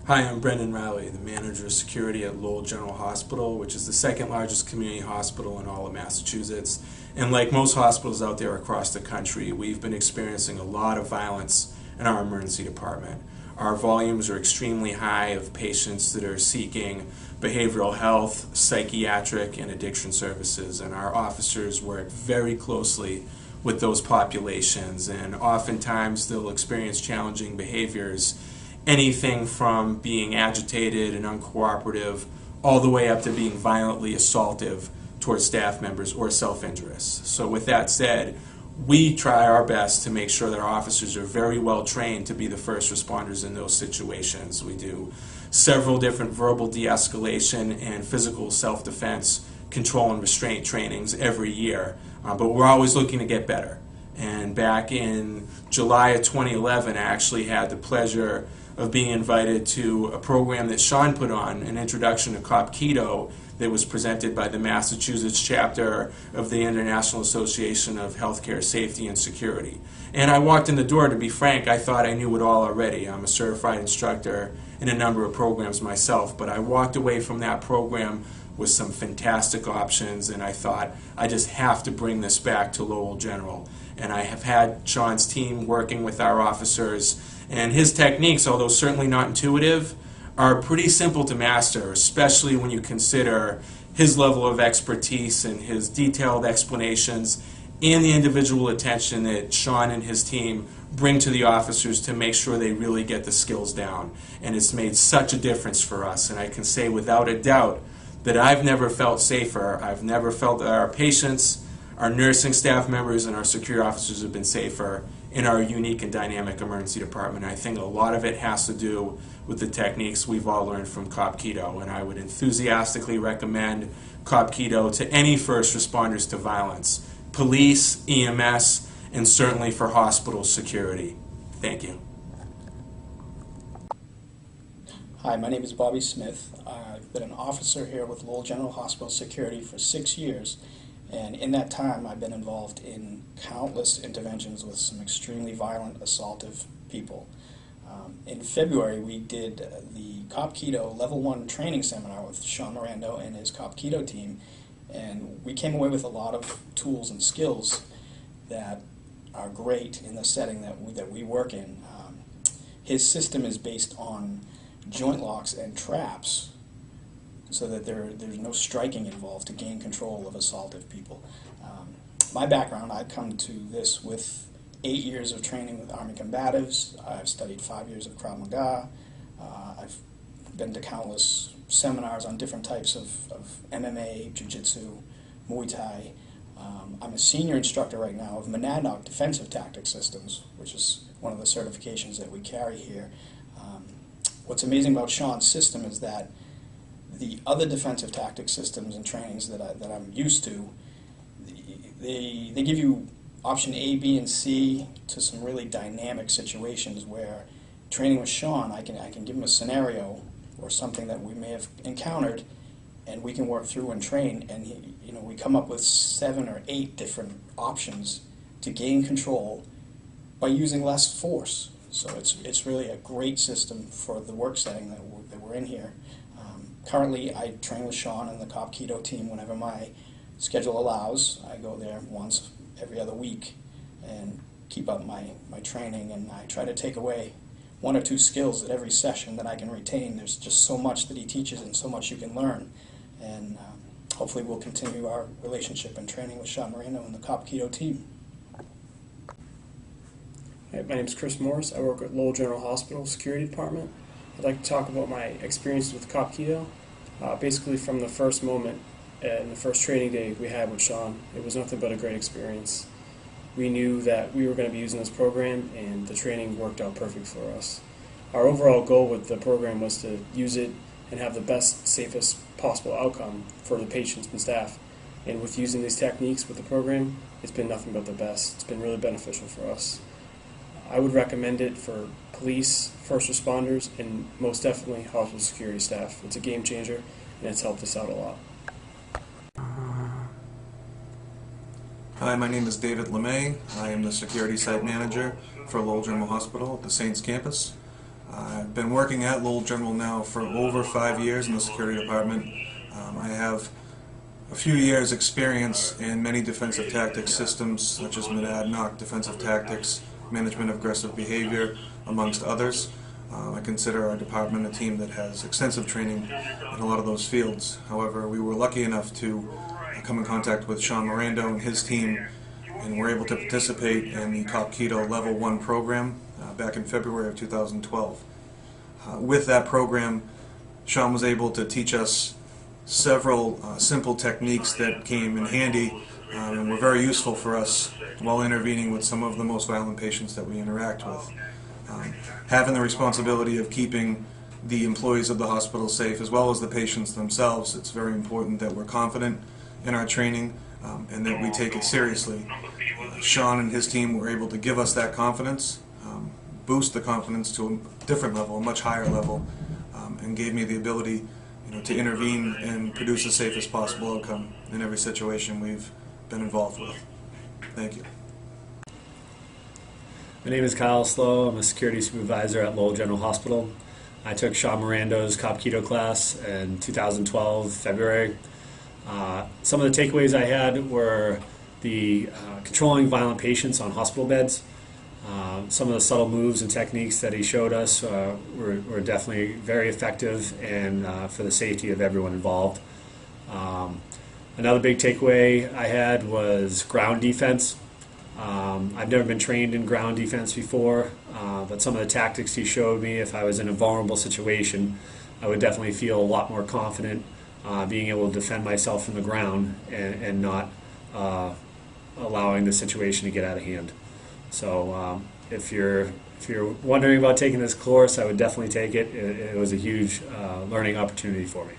Hi, I'm Brendan Riley, the manager of security at Lowell General Hospital, which is the second largest community hospital in all of Massachusetts. And like most hospitals out there across the country, we've been experiencing a lot of violence in our emergency department. Our volumes are extremely high of patients that are seeking behavioral health, psychiatric, and addiction services, and our officers work very closely with those populations, and oftentimes they'll experience challenging behaviors, anything from being agitated and uncooperative all the way up to being violently assaultive towards staff members or self-injurious. So with that said, we try our best to make sure that our officers are very well trained to be the first responders in those situations. We do several different verbal de-escalation and physical self-defense control and restraint trainings every year, but we're always looking to get better. And back in July of 2011, I actually had the pleasure of being invited to a program that Sean put on, an introduction to Cop Kido, that was presented by the Massachusetts chapter of the International Association of Healthcare Safety and Security. And I walked in the door, to be frank, I thought I knew it all already. I'm a certified instructor in a number of programs myself, but I walked away from that program with some fantastic options, and I thought I just have to bring this back to Lowell General. And I have had Sean's team working with our officers, and his techniques, although certainly not intuitive, are pretty simple to master, especially when you consider his level of expertise and his detailed explanations and the individual attention that Sean and his team bring to the officers to make sure they really get the skills down. And it's made such a difference for us, and I can say without a doubt that I've never felt safer. I've never felt that our patients, our nursing staff members, and our security officers have been safer in our unique and dynamic emergency department. I think a lot of it has to do with the techniques we've all learned from Cop Kido, and I would enthusiastically recommend Cop Kido to any first responders to violence, police, EMS, and certainly for hospital security. Thank you. Hi, my name is Bobby Smith. I've been an officer here with Lowell General Hospital Security for 6 years, and in that time I've been involved in countless interventions with some extremely violent, assaultive people. In February we did the Cop Kido Level 1 training seminar with Sean Mirando and his Cop Kido team, and we came away with a lot of tools and skills that are great in the setting that we work in. His system is based on joint locks and traps, so that there's no striking involved to gain control of assaultive people. My background, I come to this with 8 years of training with Army combatives. I've studied 5 years of Krav Maga. I've been to countless seminars on different types of MMA, Jiu-Jitsu, Muay Thai. I'm a senior instructor right now of Monadnock Defensive Tactic Systems, which is one of the certifications that we carry here. What's amazing about Sean's system is that the other defensive tactic systems and trainings that I'm used to, they give you option A, B, and C to some really dynamic situations where training with Sean, I can give him a scenario or something that we may have encountered, and we can work through and train, and we come up with 7 or 8 different options to gain control by using less force. So it's really a great system for the work setting that we're in here. Currently, I train with Sean and the Cop Kido team whenever my schedule allows. I go there once every other week and keep up my training, and I try to take away 1 or 2 skills at every session that I can retain. There's just so much that he teaches and so much you can learn, and hopefully we'll continue our relationship and training with Sean Moreno and the Cop Kido team. Hi, my name is Chris Morris. I work at Lowell General Hospital Security Department. I'd like to talk about my experiences with Cop Kido. Basically, from the first moment and the first training day we had with Sean, it was nothing but a great experience. We knew that we were going to be using this program, and the training worked out perfect for us. Our overall goal with the program was to use it and have the best, safest possible outcome for the patients and staff. And with using these techniques with the program, it's been nothing but the best. It's been really beneficial for us. I would recommend it for police, first responders, and most definitely hospital security staff. It's a game changer, and it's helped us out a lot. Hi, my name is David LeMay. I am the security site manager for Lowell General Hospital at the Saints campus. I've been working at Lowell General now for over 5 years in the security department. I have a few years experience in many defensive tactics systems such as NOC defensive tactics, management of aggressive behavior, amongst others. I consider our department a team that has extensive training in a lot of those fields. However, we were lucky enough to come in contact with Sean Mirando and his team, and were able to participate in the Cop Kido Level 1 program back in February of 2012. With that program, Sean was able to teach us several simple techniques that came in handy and were very useful for us while intervening with some of the most violent patients that we interact with. Having the responsibility of keeping the employees of the hospital safe as well as the patients themselves, it's very important that we're confident in our training and that we take it seriously. Sean and his team were able to give us that confidence, boost the confidence to a different level, a much higher level, and gave me the ability to intervene and produce the safest possible outcome in every situation we've been involved with. Thank you. My name is Kyle Slow. I'm a security supervisor at Lowell General Hospital. I took Sean Mirando's Cop Kido class in 2012, February. Some of the takeaways I had were the controlling violent patients on hospital beds. Some of the subtle moves and techniques that he showed us were definitely very effective and for the safety of everyone involved. Another big takeaway I had was ground defense. I've never been trained in ground defense before, but some of the tactics he showed me, if I was in a vulnerable situation, I would definitely feel a lot more confident being able to defend myself from the ground and not allowing the situation to get out of hand. So if you're wondering about taking this course, I would definitely take it. It was a huge learning opportunity for me.